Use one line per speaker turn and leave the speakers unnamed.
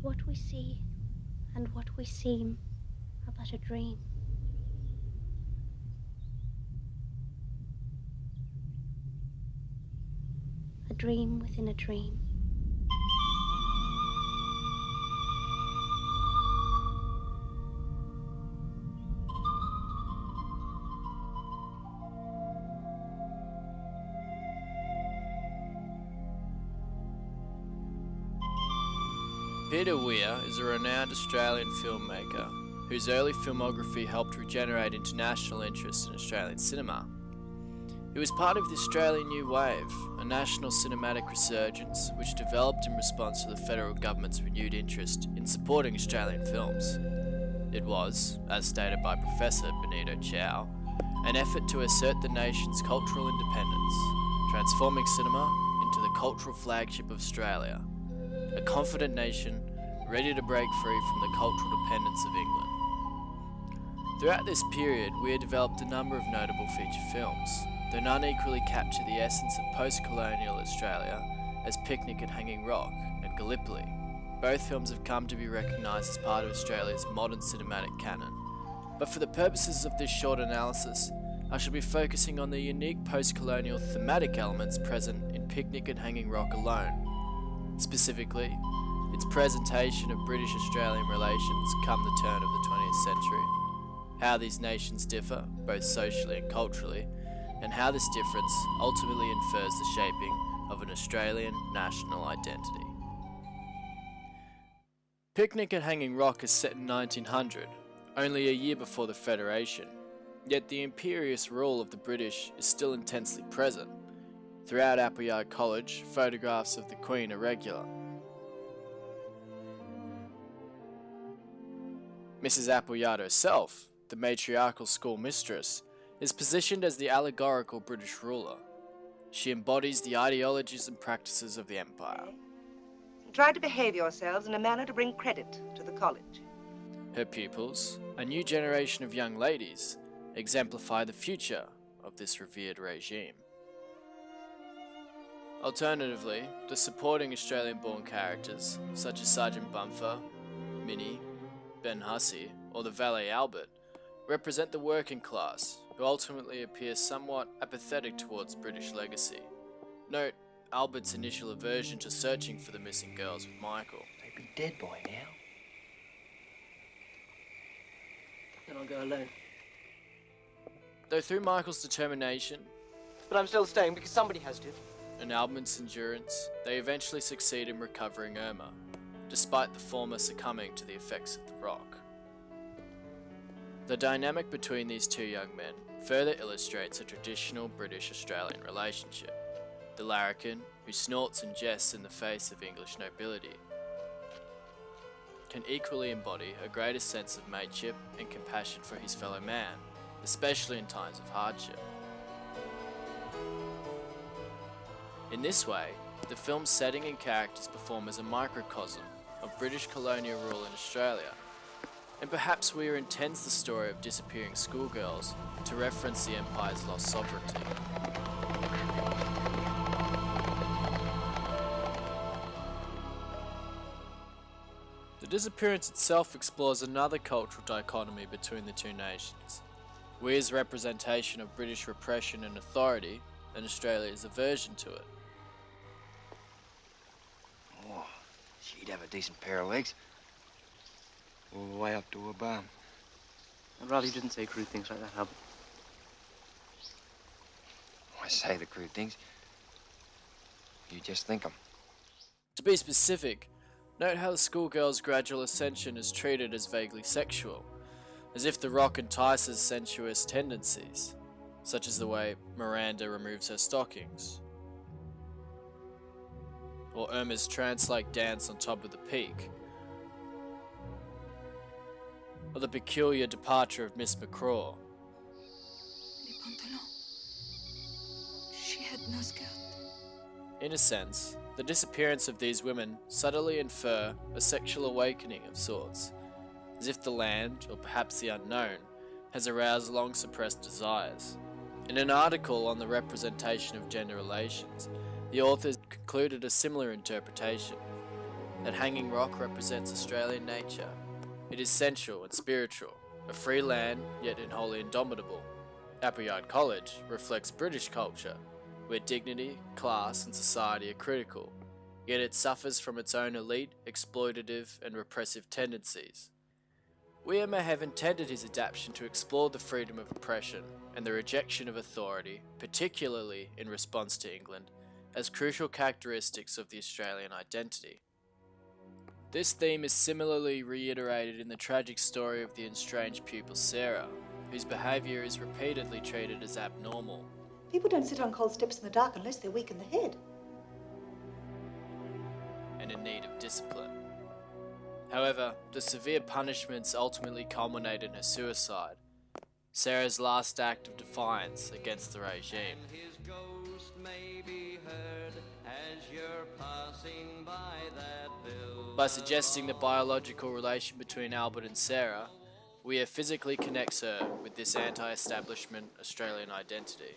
What we see and what we seem are but a dream. A dream within a dream.
Peter Weir is a renowned Australian filmmaker whose early filmography helped regenerate international interest in Australian cinema. He was part of the Australian New Wave, a national cinematic resurgence which developed in response to the federal government's renewed interest in supporting Australian films. It was, as stated by Professor Benito Chow, an effort to assert the nation's cultural independence, transforming cinema into the cultural flagship of Australia, a confident nation ready to break free from the cultural dependence of England. Throughout this period, Weir developed a number of notable feature films, though none equally capture the essence of post-colonial Australia as Picnic at Hanging Rock and Gallipoli. Both films have come to be recognised as part of Australia's modern cinematic canon. But for the purposes of this short analysis, I shall be focusing on the unique post-colonial thematic elements present in Picnic at Hanging Rock alone. Specifically, its presentation of British-Australian relations come the turn of the 20th century, how these nations differ, both socially and culturally, and how this difference ultimately infers the shaping of an Australian national identity. Picnic at Hanging Rock is set in 1900, only a year before the Federation, yet the imperious rule of the British is still intensely present. Throughout Appleyard College, photographs of the Queen are regular. Mrs. Appleyard herself, the matriarchal school mistress, is positioned as the allegorical British ruler. She embodies the ideologies and practices of the empire.
Try to behave yourselves in a manner to bring credit to the college.
Her pupils, a new generation of young ladies, exemplify the future of this revered regime. Alternatively, the supporting Australian-born characters, such as Sergeant Bumfer, Minnie, Ben Hussey, or the valet Albert, represent the working class, who ultimately appear somewhat apathetic towards British legacy. Note Albert's initial aversion to searching for the missing girls with Michael.
They'd be dead by now.
Then I'll go alone.
Though through Michael's determination,
But I'm still staying because somebody has to.
and Albert's endurance, they eventually succeed in recovering Irma, despite the former succumbing to the effects of the rock. The dynamic between these two young men further illustrates a traditional British-Australian relationship. The larrikin, who snorts and jests in the face of English nobility, can equally embody a greater sense of mateship and compassion for his fellow man, especially in times of hardship. In this way, the film's setting and characters perform as a microcosm of British colonial rule in Australia, and perhaps Weir intends the story of disappearing schoolgirls to reference the Empire's lost sovereignty. The disappearance itself explores another cultural dichotomy between the two nations. Weir's representation of British repression and authority, and Australia's aversion to it.
Oh, she'd have a decent pair of legs. All the way up to her bum.
I'd rather you didn't say crude things like that, Albert.
I say the crude things. You just think them.
To be specific, note how the schoolgirl's gradual ascension is treated as vaguely sexual, as if the rock entices sensuous tendencies, such as the way Miranda removes her stockings, or Irma's trance-like dance on top of the peak, or the peculiar departure of Miss McCraw.
Les pantalons. She had no skirt.
In a sense, the disappearance of these women subtly infer a sexual awakening of sorts, as if the land, or perhaps the unknown, has aroused long-suppressed desires. In an article on the representation of gender relations, the authors concluded a similar interpretation. that Hanging Rock represents Australian nature. It is sensual and spiritual, a free land, yet wholly indomitable. Appleyard College reflects British culture, where dignity, class and society are critical, yet it suffers from its own elite, exploitative and repressive tendencies. Weir may have intended his adaptation to explore the freedom of oppression and the rejection of authority, particularly in response to England, as crucial characteristics of the Australian identity. This theme is similarly reiterated in the tragic story of the estranged pupil Sarah, whose behaviour is repeatedly treated as abnormal.
People don't sit on cold steps in the dark unless they're weak in the head.
And in need of discipline. However, the severe punishments ultimately culminate in her suicide, Sarah's last act of defiance against the regime. By suggesting the biological relation between Albert and Sarah, Weir physically connects her with this anti-establishment Australian identity.